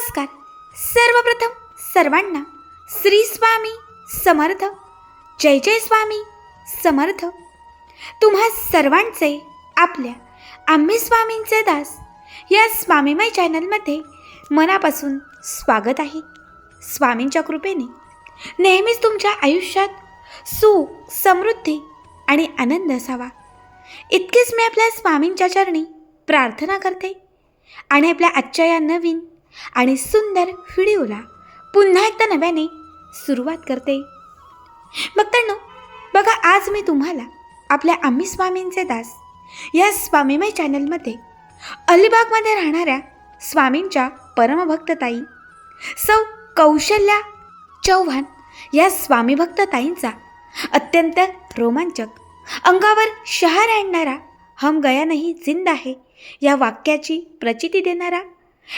नमस्कार. सर्वप्रथम सर्वांना श्री स्वामी समर्थ. जय जय स्वामी समर्थ. तुम्हा सर्वांचे आपल्या आम्ही स्वामींचे दास या स्वामीमय चॅनलमध्ये मनापासून स्वागत आहे. स्वामींच्या कृपेने नेहमीच तुमच्या आयुष्यात सुख, समृद्धी आणि आनंद असावा इतकेच मी आपल्या स्वामींच्या चरणी प्रार्थना करते. आणि आपल्या आजच्या या नवीन आणि सुंदर व्हिडिओला पुन्हा एकदा नव्याने सुरुवात करते. भक्तांनो, बघा, आज मी तुम्हाला आपल्या आम्ही स्वामींचे दास या स्वामीमय चॅनलमध्ये अलिबागमध्ये राहणाऱ्या स्वामींच्या परमभक्तताई सौ कौशल्या चौहान या स्वामी भक्तताईंचा अत्यंत रोमांचक, अंगावर शहार आणणारा, हम गया नहीं जिंदा है या वाक्याची प्रचिती देणारा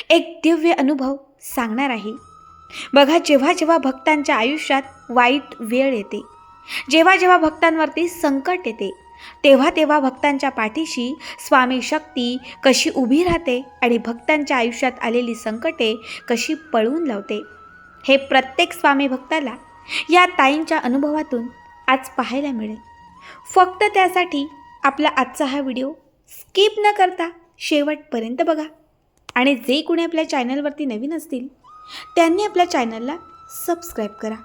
एक दिव्य अनुभव सांगणार आहे. बघा, जेव्हा जेव्हा भक्तांच्या आयुष्यात वाईट वेळ येते, जेव्हा जेव्हा भक्तांवरती संकट येते, तेव्हा तेव्हा भक्तांच्या पाठीशी स्वामी शक्ती कशी उभी राहते आणि भक्तांच्या आयुष्यात आलेली संकटे कशी पळवून लावते, हे प्रत्येक स्वामी भक्ताला या ताईंच्या अनुभवातून आज पाहायला मिळेल. फक्त त्यासाठी आपला आजचा हा व्हिडिओ स्किप न करता शेवटपर्यंत बघा. आणि जे कोणी आपल्या चॅनलवरती नवीन असतील त्यांनी आपल्या चॅनलला सबस्क्राईब करा,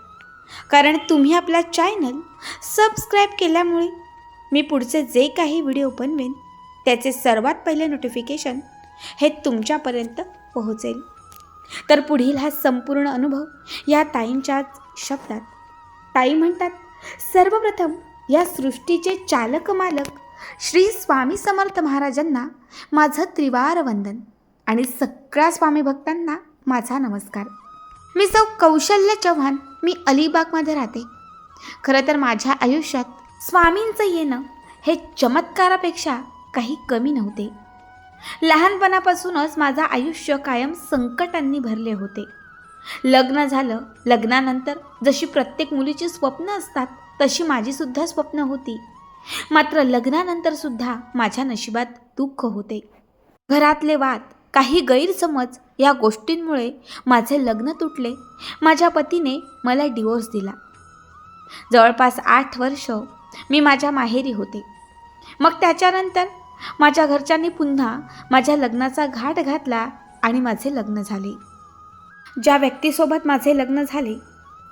कारण तुम्ही आपला चॅनल सबस्क्राईब केल्यामुळे मी पुढचे जे काही व्हिडिओ बनवेन त्याचे सर्वात पहिले नोटिफिकेशन हे तुमच्यापर्यंत पोहोचेल. तर पुढील हा संपूर्ण अनुभव या ताईंच्याच शब्दात. ताई म्हणतात, सर्वप्रथम या सृष्टीचे चालक मालक श्री स्वामी समर्थ महाराजांना माझं त्रिवार वंदन आणि सगळ्या स्वामी भक्तांना माझा नमस्कार. मी सौ कौशल्या चव्हाण, मी अलिबागमध्ये राहते. खरं तर माझ्या आयुष्यात स्वामींचं येणं हे चमत्कारापेक्षा काही कमी नव्हते. लहानपणापासूनच माझं आयुष्य कायम संकटांनी भरले होते. लग्न झालं, लग्नानंतर जशी प्रत्येक मुलीची स्वप्न असतात तशी माझीसुद्धा स्वप्न होती. मात्र लग्नानंतरसुद्धा माझ्या नशिबात दुःख होते. घरातले वाद, काही गैरसमज या गोष्टींमुळे माझे लग्न तुटले. माझ्या पतीने मला डिवोर्स दिला. जवळपास 8 वर्ष मी माझ्या माहेरी होते. मग त्याच्यानंतर माझ्या घरच्यांनी पुन्हा माझ्या लग्नाचा घाट घातला आणि माझे लग्न झाले. ज्या व्यक्तीसोबत माझे लग्न झाले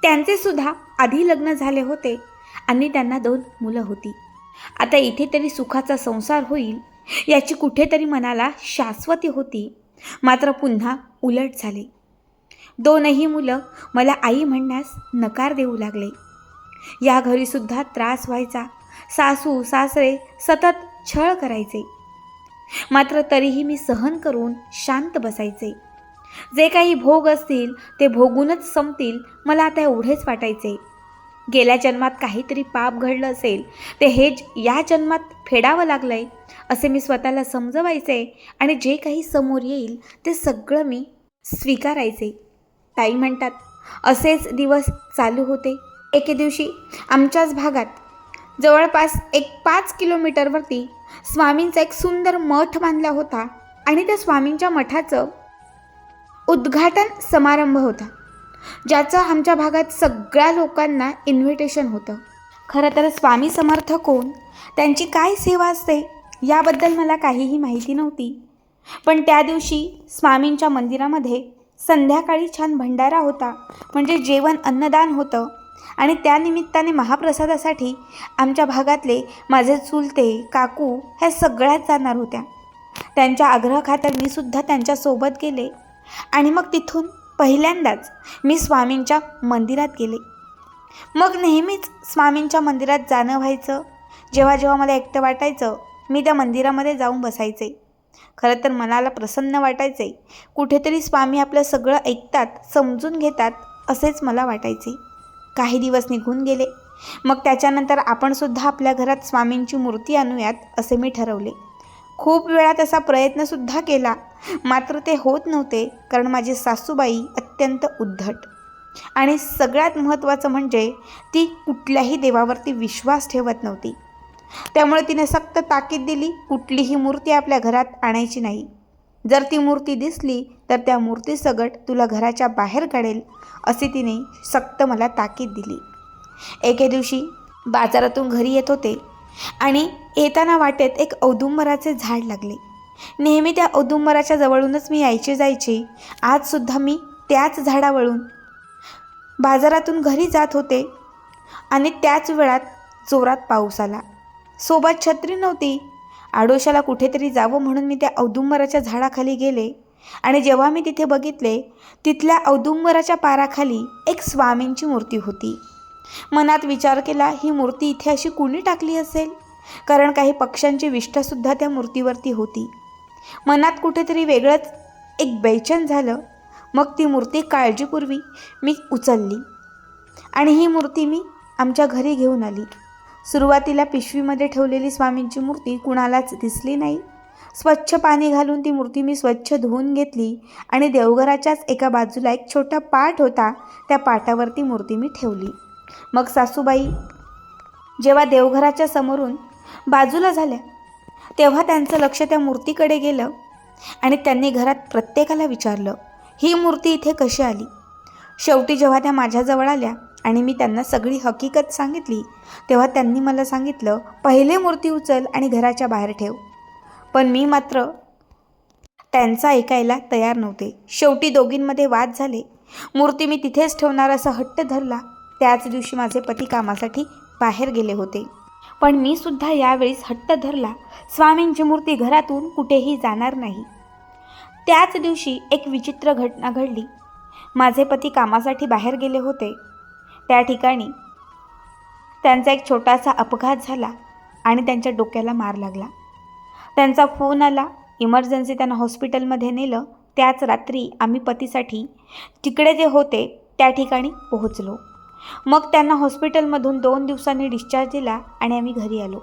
त्यांचेसुद्धा आधी लग्न झाले होते आणि त्यांना 2 मुलं होती. आता इथे तरी सुखाचा संसार होईल याची कुठेतरी मनाला शाश्वती होती. मात्र पुन्हा उलट झाले. 2ही मुलं मला आई म्हणण्यास नकार देऊ लागले. या घरीसुद्धा त्रास व्हायचा. सासू सासरे सतत छळ करायचे. मात्र तरीही मी सहन करून शांत बसायचे. जे काही भोग असतील ते भोगूनच संपतील, मला आता एवढेच वाटायचे. गेल्या जन्मात काहीतरी पाप घडलं असेल, ते हे या जन्मात फेडावं लागलंय असे मी स्वतःला समजवायचे आणि जे काही समोर येईल ते सगळं मी स्वीकारायचे. ताई म्हणतात, असेच दिवस चालू होते. एके दिवशी आमच्याच भागात जवळपास 5 किलोमीटरवरती स्वामींचा एक सुंदर मठ बांधला होता आणि त्या स्वामींच्या मठाचं उद्घाटन समारंभ होता, ज्याचं आमच्या भागात सगळ्या लोकांना इन्व्हिटेशन होतं. खरं तर स्वामी समर्थ कोण, त्यांची काय सेवा असते याबद्दल मला काहीही माहिती नव्हती. पण त्या दिवशी स्वामींच्या मंदिरामध्ये संध्याकाळी छान भंडारा होता, म्हणजे जेवण अन्नदान होतं. आणि त्यानिमित्ताने महाप्रसादासाठी आमच्या भागातले माझे चुलते काकू ह्या सगळ्याच जाणार होत्या. त्यांच्या आग्रहाखातर मी सुद्धा त्यांच्यासोबत गेले आणि मग तिथून पहिल्यांदाच मी स्वामींच्या मंदिरात गेले. मग नेहमीच स्वामींच्या मंदिरात जाणं व्हायचं. जेव्हा जेव्हा मला एकटं वाटायचं मी त्या मंदिरामध्ये जाऊन बसायचे. खरं तर मनाला प्रसन्न वाटायचे. कुठेतरी स्वामी आपलं सगळं ऐकतात, समजून घेतात असेच मला वाटायचे. काही दिवस निघून गेले. मग त्याच्यानंतर आपणसुद्धा आपल्या घरात स्वामींची मूर्ती आणूयात असे मी ठरवले. खूप वेळा तसा प्रयत्नसुद्धा केला, मात्र ते होत नव्हते, कारण माझी सासूबाई अत्यंत उद्धट आणि सगळ्यात महत्त्वाचं म्हणजे ती कुठल्याही देवावरती विश्वास ठेवत नव्हती. त्यामुळे तिने सक्त ताकीद दिली, कुठलीही मूर्ती आपल्या घरात आणायची नाही. जर ती मूर्ती दिसली तर त्या मूर्तीसकट तुला घराच्या बाहेर काढेल, असे तिने सक्त मला ताकीद दिली. एके दिवशी बाजारातून घरी येत होते आणि येताना वाटेत एक औदुंबराचे झाड लागले. नेहमी त्या औदुंबराच्या जवळूनच मी यायचे जायचे. आजसुद्धा मी त्याच झाडावरून बाजारातून घरी जात होते आणि त्याच वेळात जोरात पाऊस आला. सोबत छत्री नव्हती. आडोशाला कुठेतरी जावं म्हणून मी त्या औदुंबराच्या झाडाखाली गेले आणि जेव्हा मी तिथे बघितले, तिथल्या औदुंबराच्या पाराखाली एक स्वामींची मूर्ती होती. मनात विचार केला, ही मूर्ती इथे अशी कुणी टाकली असेल, कारण काही पक्ष्यांची विष्ठासुद्धा त्या मूर्तीवरती होती. मनात कुठेतरी वेगळंच एक बेचैन झालं. मग ती मूर्ती काळजीपूर्वी मी उचलली आणि ही मूर्ती मी आमच्या घरी घेऊन आली. सुरुवातीला पिशवीमध्ये ठेवलेली स्वामींची मूर्ती कुणालाच दिसली नाही. स्वच्छ पाणी घालून ती मूर्ती मी स्वच्छ धुवून घेतली आणि देवघराच्याच एका बाजूला एक छोटा पाट होता, त्या पाटावरती मूर्ती मी ठेवली. मग सासूबाई जेव्हा देवघराच्या समोरून बाजूला झाल्या, तेव्हा त्यांचं लक्ष त्या मूर्तीकडे गेलं आणि त्यांनी घरात प्रत्येकाला विचारलं, ही मूर्ती इथे कशी आली. शेवटी जेव्हा त्या माझ्याजवळ आल्या आणि मी त्यांना सगळी हकीकत सांगितली, तेव्हा त्यांनी मला सांगितलं, पहिले मूर्ती उचल आणि घराच्या बाहेर ठेव. पण मी मात्र त्यांचा ऐकायला तयार नव्हते. शेवटी दोघींमध्ये वाद झाले. मूर्ती मी तिथेच ठेवणार असा हट्ट धरला. त्याच दिवशी माझे पती कामासाठी बाहेर गेले होते, पण मी सुद्धा यावेळेस हट्ट धरला, स्वामींची मूर्ती घरातून कुठेही जाणार नाही. त्याच दिवशी एक विचित्र घटना घडली. माझे पती कामासाठी बाहेर गेले होते. त्या ठिकाणी त्यांचा एक छोटासा अपघात झाला आणि त्यांच्या डोक्याला मार लागला. त्यांचा फोन आला. इमर्जन्सी त्यांना हॉस्पिटलमध्ये नेलं. त्याच रात्री आम्ही पतीसाठी तिकडे जे होते त्या ठिकाणी पोहोचलो. मग त्यांना हॉस्पिटलमधून 2 दिवसांनी डिस्चार्ज दिला आणि आम्ही घरी आलो.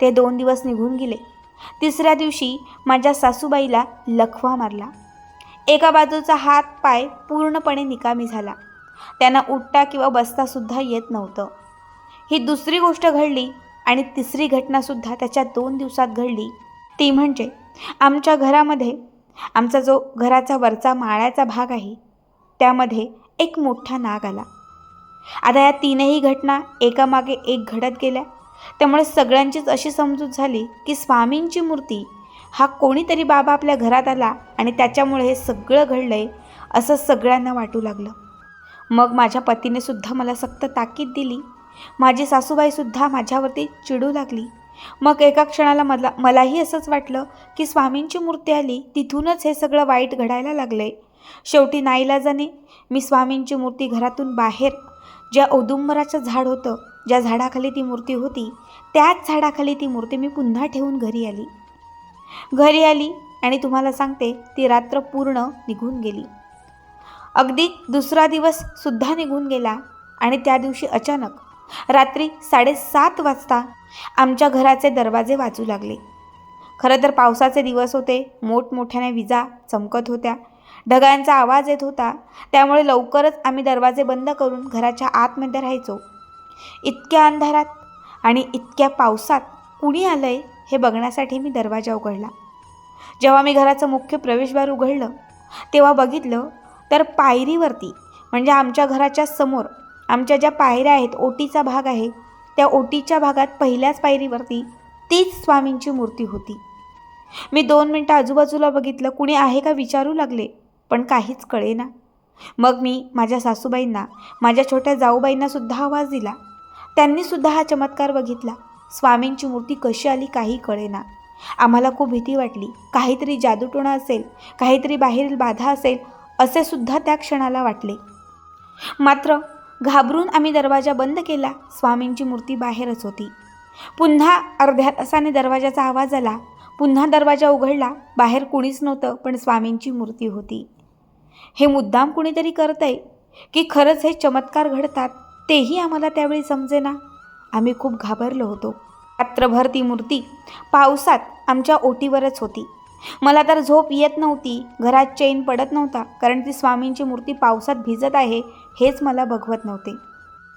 ते 2 दिवस निघून गेले. तिसऱ्या दिवशी माझ्या सासूबाईला लकवा मारला. एका बाजूचा हात पाय पूर्णपणे निकामी झाला. त्यांना उठता किंवा बसतासुद्धा येत नव्हतं. ही दुसरी गोष्ट घडली आणि तिसरी घटनासुद्धा त्याच्या 2 दिवसात घडली. ती म्हणजे आमच्या घरामध्ये, आमचा जो घराचा वरचा माळ्याचा भाग आहे, त्यामध्ये एक मोठा नाग आला. आता या तीनही घटना एकामागे एक घडत गेल्या. त्यामुळे सगळ्यांचीच अशी समजूत झाली की स्वामींची मूर्ती हा कोणीतरी बाबा आपल्या घरात आला आणि त्याच्यामुळे हे सगळं घडलंय, असं सगळ्यांना वाटू लागलं. मग माझ्या पतीने सुद्धा मला सक्त ताकीद दिली. माझी सासूबाईसुद्धा माझ्यावरती चिडू लागली. मग एका क्षणाला मलाही असंच वाटलं की स्वामींची मूर्ती आली, तिथूनच हे सगळं वाईट घडायला लागलंय. शेवटी नाईलाजाने मी स्वामींची मूर्ती घरातून बाहेर, ज्या औदुंबराचं झाड होतं, ज्या झाडाखाली ती मूर्ती होती, त्याच झाडाखाली ती मूर्ती मी पुन्हा ठेवून घरी आली आणि तुम्हाला सांगते, ती रात्र पूर्ण निघून गेली. अगदी दुसरा दिवससुद्धा निघून गेला आणि त्या दिवशी अचानक रात्री 7:30 वाजता आमच्या घराचे दरवाजे वाजू लागले. खरं तर पावसाचे दिवस होते. मोठमोठ्याने विजा चमकत होत्या. ढगांचा आवाज येत होता. त्यामुळे लवकरच आम्ही दरवाजे बंद करून घराच्या आतमध्ये राहायचो. इतक्या अंधारात आणि इतक्या पावसात कुणी आलंय हे बघण्यासाठी मी दरवाजा उघडला. जेव्हा मी घराचं मुख्य प्रवेशद्वार उघडलं, तेव्हा बघितलं तर पायरीवरती, म्हणजे आमच्या घराच्या समोर आमच्या ज्या पायऱ्या आहेत, ओटीचा भाग आहे, त्या ओटीच्या भागात पहिल्याच पायरीवरती तीच स्वामींची मूर्ती होती. मी 2 मिनटं आजूबाजूला बघितलं, कुणी आहे का विचारू लागले, पण काहीच कळेना. मग मी माझ्या सासूबाईंना, माझ्या छोट्या जाऊबाईंनासुद्धा आवाज दिला. त्यांनीसुद्धा हा चमत्कार बघितला. स्वामींची मूर्ती कशी आली काही कळेना. आम्हाला खूप भीती वाटली. काहीतरी जादूटोणा असेल, काहीतरी बाहेरील बाधा असेल, असे सुद्धा त्या क्षणाला वाटले. मात्र घाबरून आम्ही दरवाजा बंद केला. स्वामींची मूर्ती बाहेरच होती. पुन्हा अर्ध्या तासाने दरवाजाचा आवाज आला. पुन्हा दरवाजा उघडला. बाहेर कुणीच नव्हतं, पण स्वामींची मूर्ती होती. हे मुद्दाम कुणीतरी करतंय की खरंच हे चमत्कार घडतात, तेही आम्हाला त्यावेळी समजेना. आम्ही खूप घाबरलो होतो. रात्रभर ती मूर्ती पावसात आमच्या ओटीवरच होती. मला तर झोप येत नव्हती. घरात चैन पडत नव्हता, कारण ती स्वामींची मूर्ती पावसात भिजत आहे हेच मला बघवत नव्हते.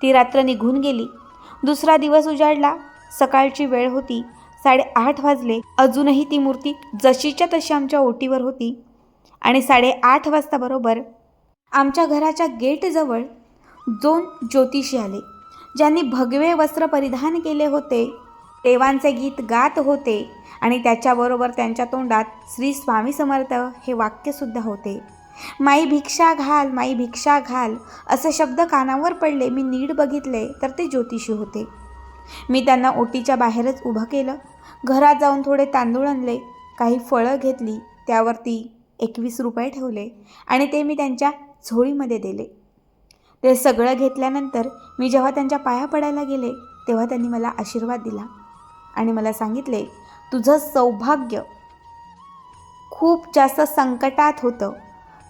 ती रात्र निघून गेली. दुसरा दिवस उजाडला. सकाळची वेळ होती. 8:30 वाजले. अजूनही ती मूर्ती जशीच्या तशी आमच्या ओटीवर होती आणि 8:30 वाजता बरोबर आमच्या घराच्या गेटजवळ 2 ज्योतिषी आले, ज्यांनी भगवे वस्त्र परिधान केले होते, देवांचे गीत गात होते आणि त्याच्याबरोबर त्यांच्या तोंडात श्री स्वामी समर्थ हे वाक्यसुद्धा होते. माई भिक्षा घाल, माई भिक्षा घाल असे शब्द कानावर पडले. मी नीट बघितले तर ते ज्योतिषी होते. मी त्यांना ओटीच्या बाहेरच उभं केलं. घरात जाऊन थोडे तांदूळ आणले, काही फळं घेतली, त्यावरती 21 रुपये ठेवले आणि ते मी त्यांच्या झोळीमध्ये दिले. ते सगळं घेतल्यानंतर मी जेव्हा त्यांच्या पाया पडायला गेले तेव्हा त्यांनी मला आशीर्वाद दिला आणि मला सांगितले, तुझं सौभाग्य खूप जास्त संकटात होतं,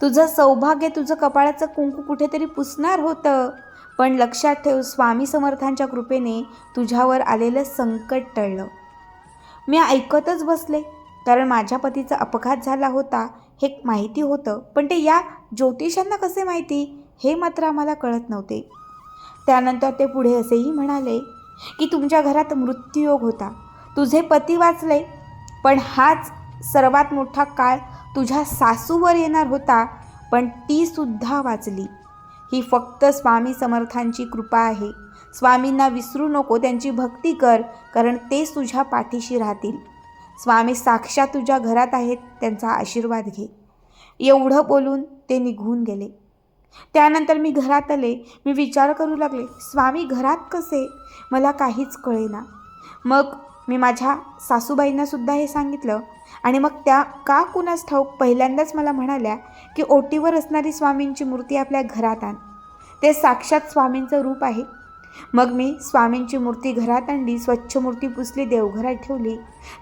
तुझं सौभाग्य, तुझं कपाळाचं कुंकू कुठेतरी पुसणार होतं, पण लक्षात ठेव, स्वामी समर्थांच्या कृपेने तुझ्यावर आलेलं संकट टळलं. मी ऐकतच बसले, कारण माझ्या पतीचा अपघात झाला होता हे माहिती होतं, पण ते या ज्योतिषांना कसे माहिती हे मात्र आम्हाला कळत नव्हते. त्यानंतर ते पुढे असेही म्हणाले की तुमच्या घरात मृत्यूयोग होता, तुझे पती वाचले, पण हाच सर्वात मोठा काळ तुझ्या सासूवर येणार होता, पण ती सुद्धा वाचली. ही फक्त स्वामी समर्थांची कृपा आहे. स्वामींना विसरू नको, त्यांची भक्ती कर, कारण तेच तुझ्या पाठीशी राहतील. स्वामी साक्षात तुझ्या घरात आहेत, त्यांचा आशीर्वाद घे. एवढं बोलून ते निघून गेले. त्यानंतर मी घरात आले. मी विचार करू लागले, स्वामी घरात कसे? मला काहीच कळेना. मग मी माझ्या सासूबाईंनासुद्धा हे सांगितलं आणि मग त्या का कुणास ठाऊक पहिल्यांदाच मला म्हणाल्या की ओटीवर असणारी स्वामींची मूर्ती आपल्या घरात आण, ते साक्षात स्वामींचं रूप आहे. मग मी स्वामींची मूर्ती घरात आणली, स्वच्छ मूर्ती पुसली, देवघरात ठेवली.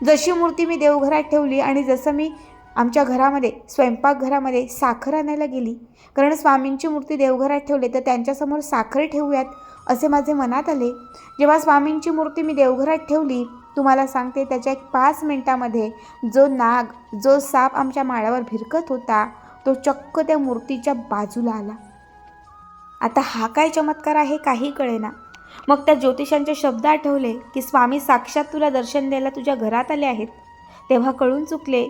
जशी मूर्ती मी देवघरात ठेवली आणि जसं मी आमच्या घरामध्ये स्वयंपाकघरामध्ये साखर आणायला गेली, कारण स्वामींची मूर्ती देवघरात ठेवले तर त्यांच्यासमोर साखर ठेवूयात असे माझे मनात आले. जेव्हा स्वामींची मूर्ती मी देवघरात ठेवली, तुम्हाला सांगते त्याच्या 5 मिनिटामध्ये जो नाग, जो साप आमच्या माळावर भिरकत होता तो चक्क त्या मूर्तीच्या बाजूला आला. आता हा काय चमत्कार आहे काही कळेना. मग त्या ज्योतिषांचे शब्द आठवले की स्वामी साक्षात तुला दर्शन द्यायला तुझ्या घरात आले आहेत. तेव्हा कळून चुकले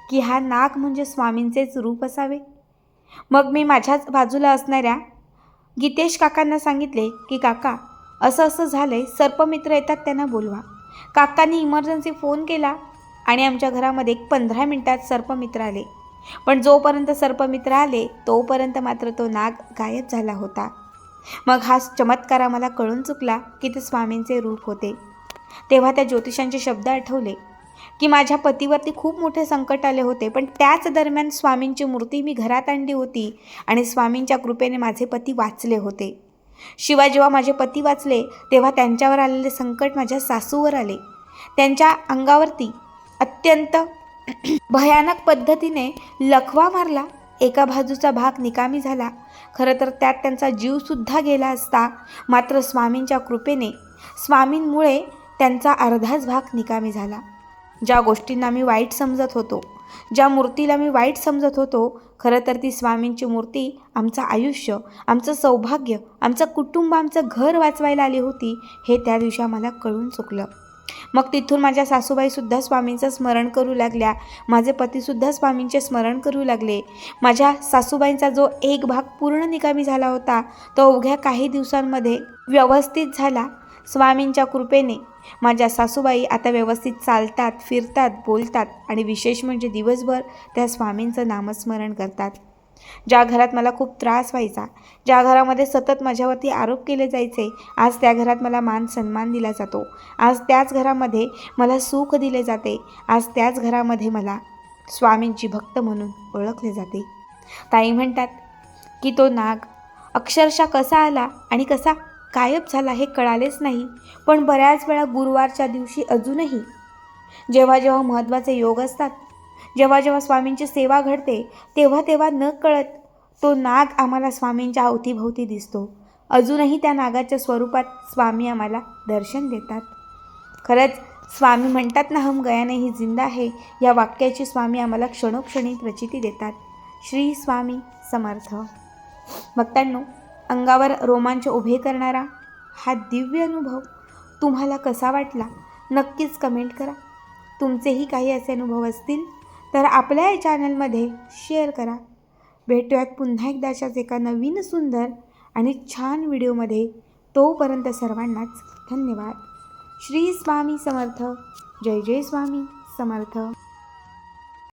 की हा नाग म्हणजे स्वामींचेच रूप असावे. मग मी माझ्याच बाजूला असणाऱ्या गीतेश काकांना सांगितले की काका असं असं झालंय, सर्पमित्र येतात त्यांना बोलवा. काकांनी इमर्जन्सी फोन केला आणि आमच्या घरामध्ये 15 मिनिटात सर्पमित्र आले. पण जोपर्यंत सर्पमित्र आले तोपर्यंत मात्र तो नाग गायब झाला होता. मग हा चमत्कार आम्हाला कळून चुकला की ते स्वामींचे रूप होते. तेव्हा त्या ज्योतिषांचे शब्द आठवले की माझ्या पतीवरती खूप मोठे संकट आले होते, पण त्याच दरम्यान स्वामींची मूर्ती मी घरात आणली होती आणि स्वामींच्या कृपेने माझे पती वाचले होते. शिवाय जेव्हा माझे पती वाचले तेव्हा त्यांच्यावर आलेले संकट माझ्या सासूवर आले. त्यांच्या अंगावरती अत्यंत भयानक पद्धतीने लखवा मारला. एका बाजूचा भाग निकामी झाला. खरं तर त्यात त्यांचा जीवसुद्धा गेला असता, मात्र स्वामींच्या कृपेने, स्वामींमुळे त्यांचा अर्धाच भाग निकामी झाला. ज्या गोष्टींना मी वाईट समजत होतो, ज्या मूर्तीला मी वाईट समजत होतो, खरं तर ती स्वामींची मूर्ती आमचं आयुष्य, आमचं सौभाग्य, आमचं कुटुंब, आमचं घर वाचवायला आली होती हे त्या दिवशी आम्हाला कळून चुकलं. मग तिथून माझ्या सासूबाईसुद्धा स्वामींचं स्मरण करू लागल्या, माझे पतीसुद्धा स्वामींचे स्मरण करू लागले. माझ्या सासूबाईंचा जो एक भाग पूर्ण निकामी झाला होता तो अवघ्या काही दिवसांमध्ये व्यवस्थित झाला. स्वामींच्या कृपेने माझ्या सासूबाई आता व्यवस्थित चालतात, फिरतात, बोलतात आणि विशेष म्हणजे दिवसभर त्या स्वामींचं नामस्मरण करतात. ज्या घरात मला खूप त्रास व्हायचा, ज्या घरामध्ये सतत माझ्यावरती आरोप केले जायचे, आज त्या घरात मला मान सन्मान दिला जातो. आज त्याच घरामध्ये मला सुख दिले जाते. आज त्याच घरामध्ये मला स्वामींची भक्त म्हणून ओळखले जाते. ताई म्हणतात की तो नाग अक्षरशः कसा आला आणि कसा गायब झाला हे कळालेच नाही. पण बऱ्याच वेळा गुरुवारच्या दिवशी अजूनही जेव्हा जेव्हा महत्त्वाचे योग असतात, जेव्हा जेव्हा स्वामींची सेवा घडते, तेव्हा तेव्हा न कळत तो नाग आम्हाला स्वामींच्या अवतीभोवती दिसतो. अजूनही त्या नागाच्या स्वरूपात स्वामी आम्हाला दर्शन देतात. खरंच स्वामी म्हणतात ना, हम गया नहीं जिंदा है, या वाक्याची स्वामी आम्हाला क्षणोक्षणी प्रचिती देतात. श्री स्वामी समर्थ. भक्तांनो, अंगावर रोमांच उभे करणारा हा दिव्य अनुभव तुम्हाला कसा वाटला नक्कीच कमेंट करा. तुमचेही काही असे अनुभव असतील तर आपल्या या चॅनलमध्ये शेअर करा. भेटूयात पुन्हा एकदाच्याच एका नवीन सुंदर आणि छान व्हिडिओमध्ये. तोपर्यंत सर्वांनाच धन्यवाद. श्री स्वामी समर्थ. जय जय स्वामी समर्थ.